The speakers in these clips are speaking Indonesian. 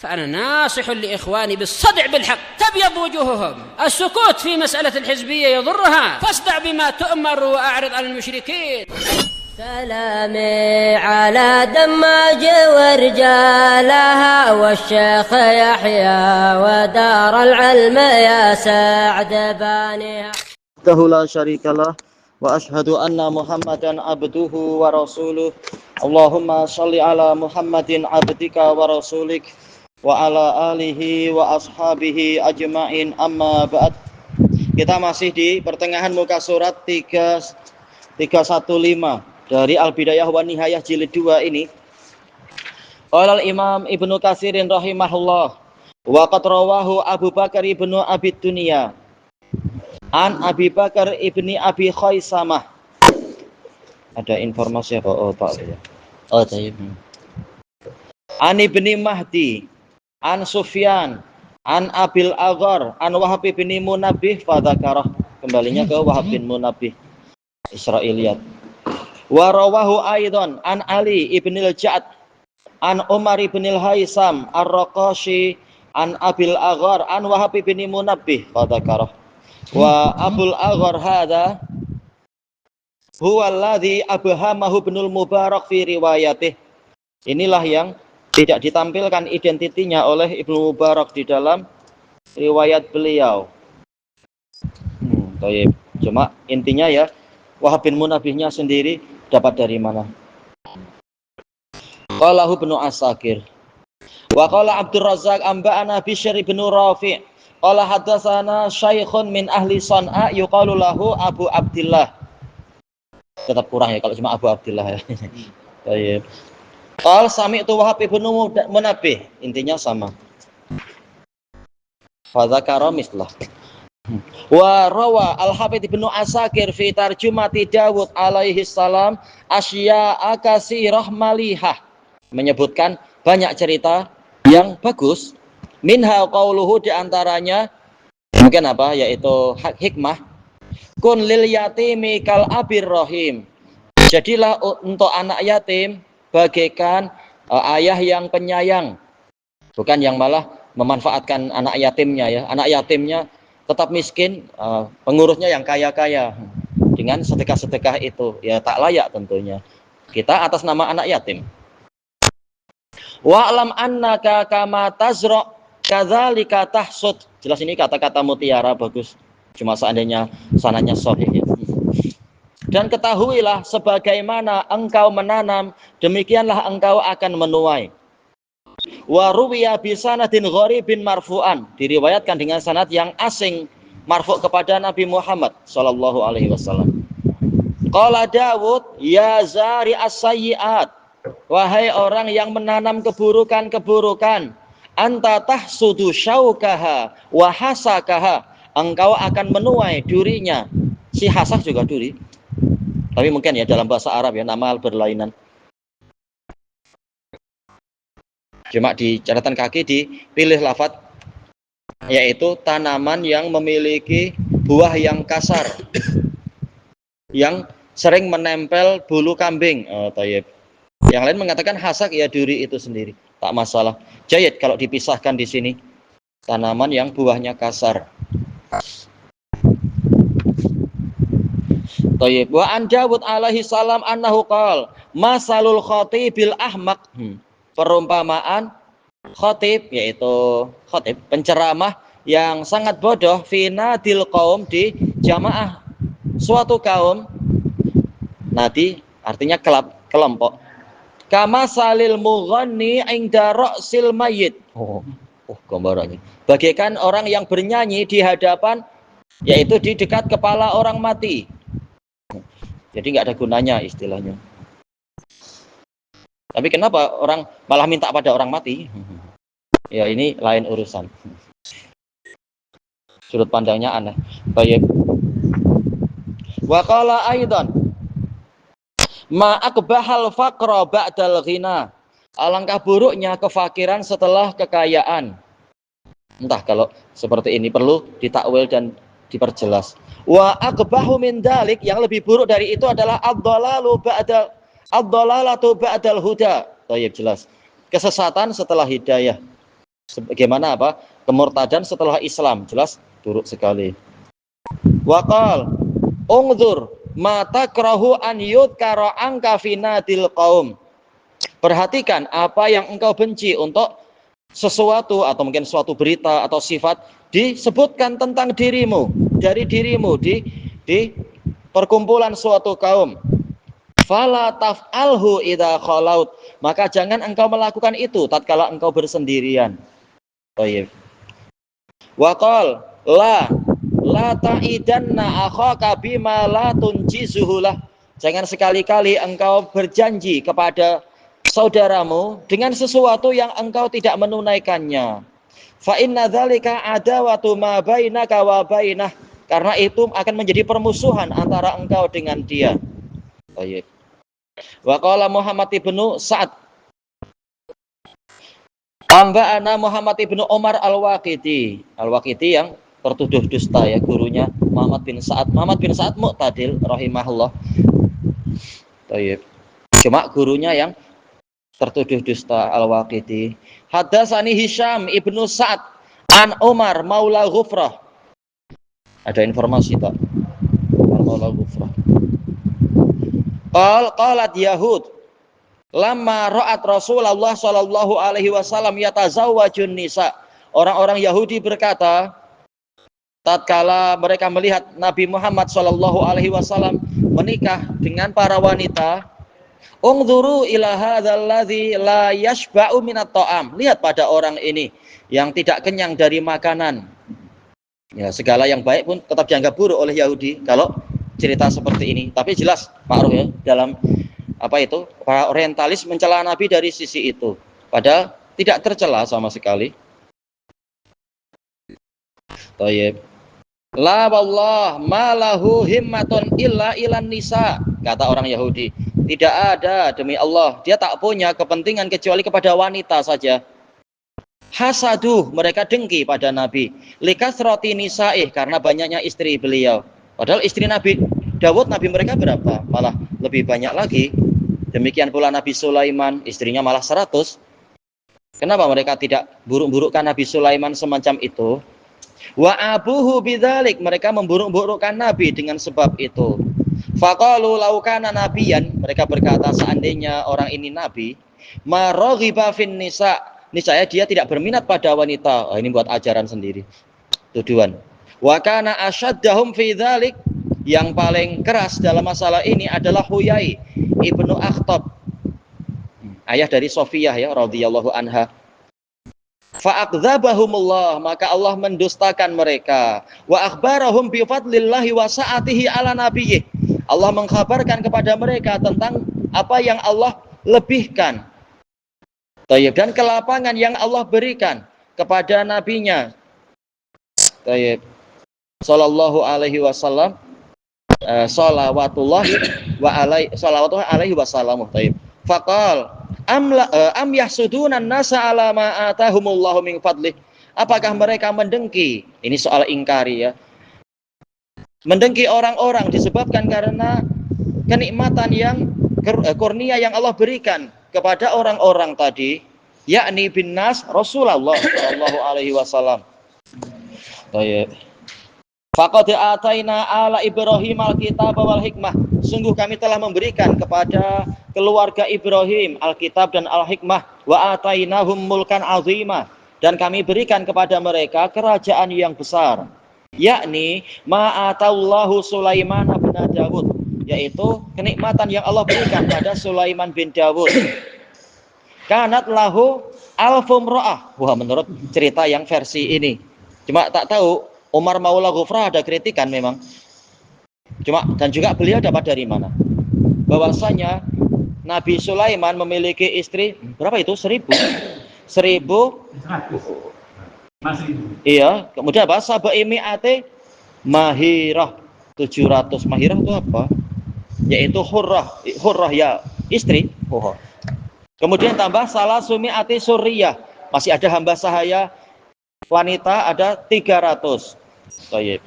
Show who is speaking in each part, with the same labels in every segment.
Speaker 1: فأنا ناصح لإخواني بالصدع بالحق تبيض وجوههم. السكوت في مسألة الحزبية يضرها، فاصدع بما تؤمر وأعرض عن المشركين.
Speaker 2: سلامي على دماج ورجالها والشيخ يحيى ودار العلم يا سعد بانيها.
Speaker 3: لا شريك له وأشهد أن محمدا عبده ورسوله. اللهم صل على محمد عبدك ورسولك وعلى alihi wa ashabihi ajma'in, amma ba'd. Kita masih di pertengahan muka surat 315 dari Al-Bidayah wa Nihayah jilid 2 ini. Qala al-Imam Ibnu Katsirin rahimahullah wa qad rawahu Abu Bakar ibnu Abi Dunya an Abi Bakar ibni Abi Khaisamah. Ada informasi apa? Oh, tak ya. Oh, tak. An ibni Mahdi an Sufyan an Abil Aghar an Wahab ibni Munabbih fadzakarah. Kembalinya ke Wahab bin Munabbih Israiliyat. Wa rawahu aidan an Ali ibn al-Ja'd an Umar ibn al-Haisam ar-Raqashi an Abil Aghar an Wahab ibn Munabbih fadzakarah. Wa Abul Aghar hadza huwa alladhi abhamahu Ibnul Mubarak fi riwayatih. Inilah yang tidak ditampilkan identitinya oleh Ibnu Mubarak di dalam riwayat beliau. Cuma intinya ya, Wahab bin Munabbihnya sendiri dapat dari mana? Qala Ibnu Asakir wa qala Abdur Razzaq amba'ana Bishr bin Rafi' qala hadatsana syaikhun min ahli San'a yuqalu lahu Abu Abdillah. Tetap kurang ya kalau cuma Abu Abdillah ya. Baik. Qal sami'tu Wahab bin Munabbih, intinya sama. Fa dzakara mislah. Wa rawa Al-Hafidz Ibnu Asakir fi tarjumati Dawud alaihi salam asya'a katsirah malihah, menyebutkan banyak cerita yang bagus. Minha qauluhu, di antaranya mungkin apa, yaitu hikmah. Kun lil yatimi kal abir rahim. Jadilah untuk anak yatim bagaikan ayah yang penyayang, bukan yang malah memanfaatkan anak yatimnya ya. Anak yatimnya tetap miskin, pengurusnya yang kaya-kaya. Dengan sedekah-sedekah itu ya tak layak tentunya kita atas nama anak yatim. Wa alam annaka kama tazra kadzalika tahsud. Jelas ini kata-kata mutiara bagus. Cuma seandainya sanadnya sahih ya. Dan ketahuilah sebagaimana engkau menanam, demikianlah engkau akan menuai. Wa ruwiya bi sanadin gharibin marfu'an, diriwayatkan dengan sanad yang asing marfu' kepada Nabi Muhammad sallallahu alaihi wasallam. Qala Dawud ya zari as-sayyi'at, wahai orang yang menanam keburukan-keburukan, anta tahsudu syaukaha wa hasakaha, engkau akan menuai durinya. Si hasah juga duri, tapi mungkin ya dalam bahasa Arab ya nama berlainan. Cuma di catatan kaki dipilih lafadz, yaitu tanaman yang memiliki buah yang kasar, yang sering menempel bulu kambing. Yang lain mengatakan hasak, ya duri itu sendiri, tak masalah. Jayid kalau dipisahkan di sini, tanaman yang buahnya kasar. Tayyib. Wa an Dawud alaihi salam annahu qala masalul khatibil ahmaq. Perumpamaan khatib, yaitu khatib penceramah yang sangat bodoh, fi nadil qaum, di jamaah suatu kaum. Nadi artinya kelompok. Kama salil mughanni inda ra'sil mayyit. Gambarannya bagaikan orang yang bernyanyi di hadapan, yaitu di dekat kepala orang mati. Jadi nggak ada gunanya istilahnya. Tapi kenapa orang malah minta pada orang mati? Ya ini lain urusan. Sudut pandangnya aneh. Baik. Wa qala aidan ma akbahal faqra ba'dal ghina. Alangkah buruknya kefakiran setelah kekayaan. Entah kalau seperti ini perlu ditakwil dan diperjelas. Wa akbahu min dalik, yang lebih buruk dari itu adalah ad-dhalalatu ba'dal huda. Baik, jelas. Kesesatan setelah hidayah. Bagaimana apa? Kemurtadan setelah Islam, jelas buruk sekali. Waqal ungdzur mata krahu an yudkara angka finadil qaum. Perhatikan apa yang engkau benci untuk sesuatu atau mungkin suatu berita atau sifat disebutkan tentang dirimu, dari dirimu di perkumpulan suatu kaum. Fala taf'alhu idza khalaut, maka jangan engkau melakukan itu tatkala engkau bersendirian. Baik. Waqal la ta'idanna akhaka bima la tunjizuhulah. Jangan sekali-kali engkau berjanji kepada saudaramu dengan sesuatu yang engkau tidak menunaikannya. Fa inna dzalika adawatu ma bainaka wa bainah, karena itu akan menjadi permusuhan antara engkau dengan dia. Baik. Wa qala Muhammad ibnu Sa'ad Amba'ana Muhammad ibnu Umar Al-Waqidi yang tertuduh dusta ya, gurunya Muhammad bin Sa'ad. Muhammad bin Sa'ad Mu'tadil rahimahullah. Baik. Cuma gurunya yang tertuduh dusta Al-Waqidi. Hadatsani Hisham ibnu Sa'ad an Umar Maula Ghufrah. Ada informasi tak? Maula Ghufrah. Qalat Yahud lamma ra'at Rasulullah sallallahu alaihi wasallam yatazawwajun nisa. Orang-orang Yahudi berkata tatkala mereka melihat Nabi Muhammad sallallahu alaihi wasallam menikah dengan para wanita, ungdzuru ila hadzal ladzi la yashba'u minat ta'am. Lihat pada orang ini yang tidak kenyang dari makanan. Ya, segala yang baik pun tetap dianggap buruk oleh Yahudi kalau cerita seperti ini. Tapi jelas Pak Ruh ya, dalam apa itu, para orientalis mencela Nabi dari sisi itu, padahal tidak tercela sama sekali. Thayyib. La wallah ma lahu himmatun illa ilan nisa, kata orang Yahudi. Tidak ada, demi Allah, dia tak punya kepentingan kecuali kepada wanita saja. Hasaduh, mereka dengki pada Nabi. Likasrati nisaih, karena banyaknya istri beliau. Padahal istri Nabi Dawud, Nabi mereka berapa? Malah lebih banyak lagi. Demikian pula Nabi Sulaiman, istrinya malah 100. Kenapa mereka tidak buruk-burukkan Nabi Sulaiman semacam itu? Wa abuhu bidzalik, mereka memburuk-burukkan Nabi dengan sebab itu. Faqalu law kana nabiyan, mereka berkata seandainya orang ini nabi, ma raghiba fin nisa, niscaya dia tidak berminat pada wanita. Oh, ini buat ajaran sendiri. Tuduhan. Wa kana asyaddahum fi dzalik, yang paling keras dalam masalah ini adalah Huyai ibnu Akhtab, ayah dari Sofiyah ya radhiyallahu anha. Fa'akdzabahumullah, maka Allah mendustakan mereka. Wa akhbarahum bi fadlillahi wa sa'atihi ala nabiyyih, Allah mengkhabarkan kepada mereka tentang apa yang Allah lebihkan, dan kelapangan yang Allah berikan kepada nabinya, sallallahu alaihi wasallam, salawatullahi alaihi wasallam. Faqal am yahsudunan nasa ala ma atahumullahu min fadlih, apakah mereka mendengki, ini soal ingkari ya, mendengki orang-orang disebabkan karena kenikmatan yang kurnia yang Allah berikan kepada orang-orang tadi, yakni bin nas Rasulullah sallallahu alaihi wasallam. Baik. Faqad ataina ala Ibrahim alkitab wal hikmah, sungguh kami telah memberikan kepada keluarga Ibrahim alkitab dan al-hikmah, wa atainahum mulkan azima, dan kami berikan kepada mereka kerajaan yang besar, yakni ma atallahu Sulaiman bin Dawud, yaitu kenikmatan yang Allah berikan pada Sulaiman bin Dawud. Kanat lahu alfum ra'ah, wah menurut cerita yang versi ini, cuma tak tahu Umar Maula Ghufrah ada kritikan memang. Cuma dan juga beliau dapat dari mana? Bahwasanya Nabi Sulaiman memiliki istri berapa itu? 1000. Iya, kemudian apa? Sabaimi'ate mahirah, 700. Mahirah itu apa? Yaitu hurrah ya, istri. Kemudian tambah salah sumi'ati surriyah, masih ada hamba sahaya wanita ada 300.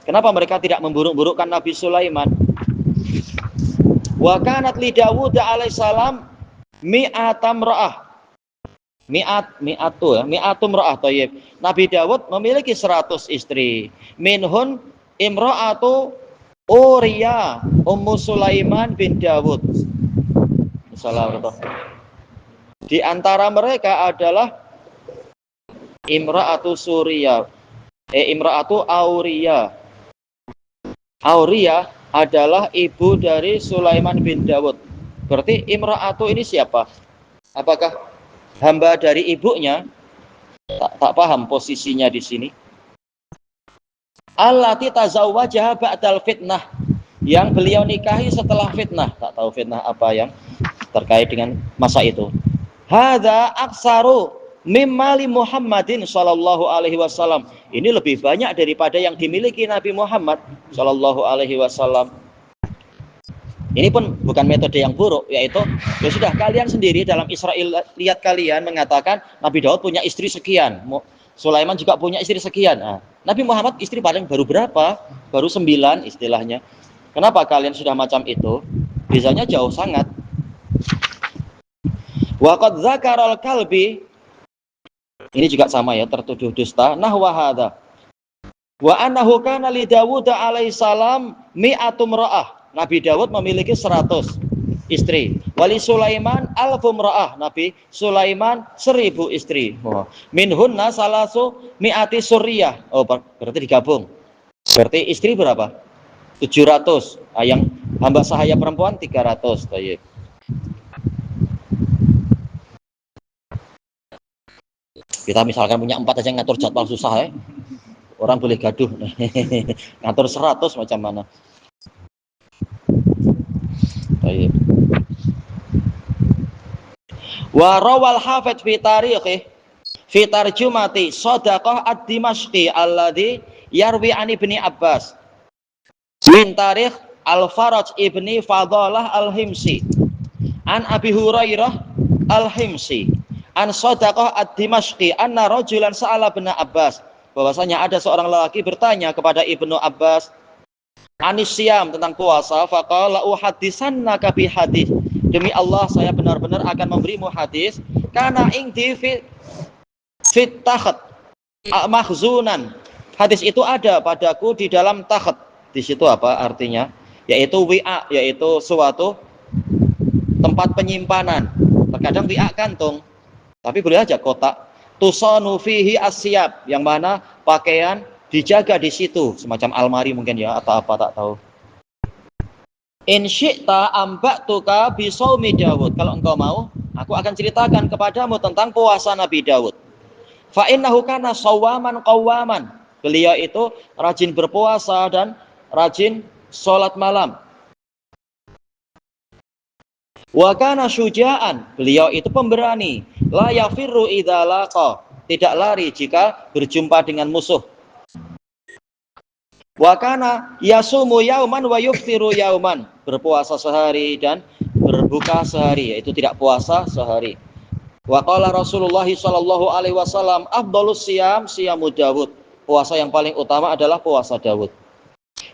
Speaker 3: Kenapa mereka tidak memburuk-burukkan Nabi Sulaiman? Wa kanat li Dawud alaihissalam mi'atam ra'ah, mi'atum ra'ah thayyib. Nabi Dawud memiliki 100 istri. Minhun imra'atu Uriya Ummu Sulaiman bin Dawud. Assalamualaikum. Di antara mereka adalah imra'atu imra'atu Auriya. Auriya adalah ibu dari Sulaiman bin Dawud. Berarti imra'atu ini siapa? Apakah hamba dari ibunya? Tak paham posisinya di sini. Allati tazawwajaha ba'dal fitnah, yang beliau nikahi setelah fitnah. Tak tahu fitnah apa yang terkait dengan masa itu. Hadza aksaru mimma li Muhammadin sallallahu alaihi wasallam. Ini lebih banyak daripada yang dimiliki Nabi Muhammad sallallahu alaihi wasallam. Ini pun bukan metode yang buruk, yaitu ya sudah, kalian sendiri dalam Israiliyat kalian mengatakan Nabi Daud punya istri sekian, Sulaiman juga punya istri sekian. Nah, Nabi Muhammad istri paling baru berapa? Baru 9 istilahnya. Kenapa kalian sudah macam itu? Bezanya jauh sangat. Wa qad dzakaral kalbi, ini juga sama ya, tertuduh dusta. Nahwa hadza. Wa annahu kana li Dawud alaihissalam mi'atum ra'ah. Nabi Dawud memiliki 100 istri. Wali Sulaiman alfum ra'ah. Nabi Sulaiman 1000 istri. Minhunna salasu mi'ati suriyah. Oh, berarti digabung. Berarti istri berapa? 700. Yang hamba sahaya perempuan 300. Baik. Kita misalkan punya 4 aja, ngatur jadwal susah ya. Orang boleh gaduh. Ngatur 100 macam mana? Baik. Wa rawal hafidz fi tarjumati Shadaqah ad-Dimashqi alladhi yarwi an Ibni Abbas min tarikh Al-Faraj ibni Fadalah al-Himsi an Abi Hurairah al-Himsi an Shadaqah ad-Dimashqi anna rajulan sa'ala Ibnu Abbas, bahwasanya ada seorang lelaki bertanya kepada Ibnu Abbas Anisyam, tentang puasa. Faqala uhaddisannaka bi hadis, demi Allah saya benar-benar akan memberimu hadis. Kana indi fit takhat mahzunan, hadis itu ada padaku di dalam takhat. Di situ apa artinya? Yaitu wi'a, yaitu suatu tempat penyimpanan. Terkadang wi'a kantung, tapi boleh aja kotak. Tusanu fihi asyab, yang mana pakaian dijaga di situ, semacam almari mungkin ya, atau apa tak tahu. In syi'ta amba'tuka bi shaumi Dawud, kalau engkau mau aku akan ceritakan kepadamu tentang puasa Nabi Dawud. Fa innahu kana shawaman qawwaman, beliau itu rajin berpuasa dan rajin sholat malam. Wa kana syuja'an, beliau itu pemberani. La yafirru idza laqa, tidak lari jika berjumpa dengan musuh. Wa kana yasumu yauman wa yuftiru yauman, berpuasa sehari dan berbuka sehari, yaitu tidak puasa sehari. Wa qala Rasulullah sallallahu alaihi wasallam afdhalus siyam siyamu Dawud, puasa yang paling utama adalah puasa Dawud.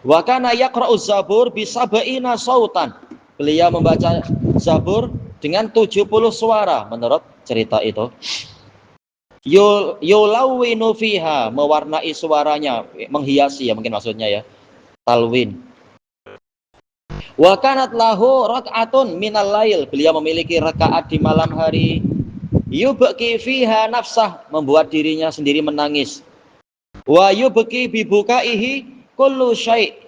Speaker 3: Wa kana yaqra'uz zabur bi sab'ina sautan, beliau membaca Zabur dengan 70 suara menurut cerita itu. Yulawwinu fiha, mewarnai suaranya, menghiasi ya mungkin maksudnya ya, talwin. Wa kanat lahu rak'atun minal lail, beliau memiliki rakaat di malam hari. Yubki fiha nafsah, membuat dirinya sendiri menangis. Wa yubki bibukaihi kullu syai',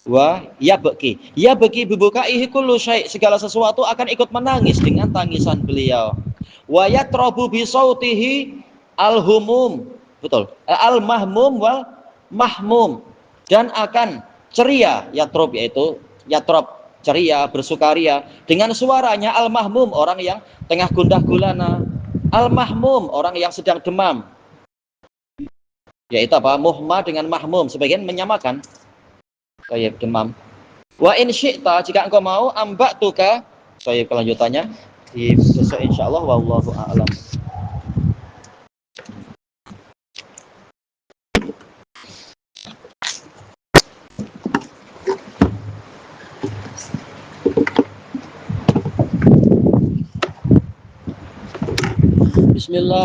Speaker 3: wa yabki bibukaihi kullu syai', segala sesuatu akan ikut menangis dengan tangisan beliau. Wa yatrabu bi sautihi al-humum, betul, al-mahmum wal mahmum, dan akan ceria, yatrub yaitu yatrab, ceria, bersukaria, dengan suaranya al-mahmum, orang yang tengah gundah gulana, al-mahmum, orang yang sedang demam. Yaitu apa? Muhma dengan mahmum, sebagian menyamakan kayak demam. Wa in syi'ta, jika engkau mau, amba'tuka, saya kelanjutannya di besok insyaallah, wallahu a'lam. Bismillah.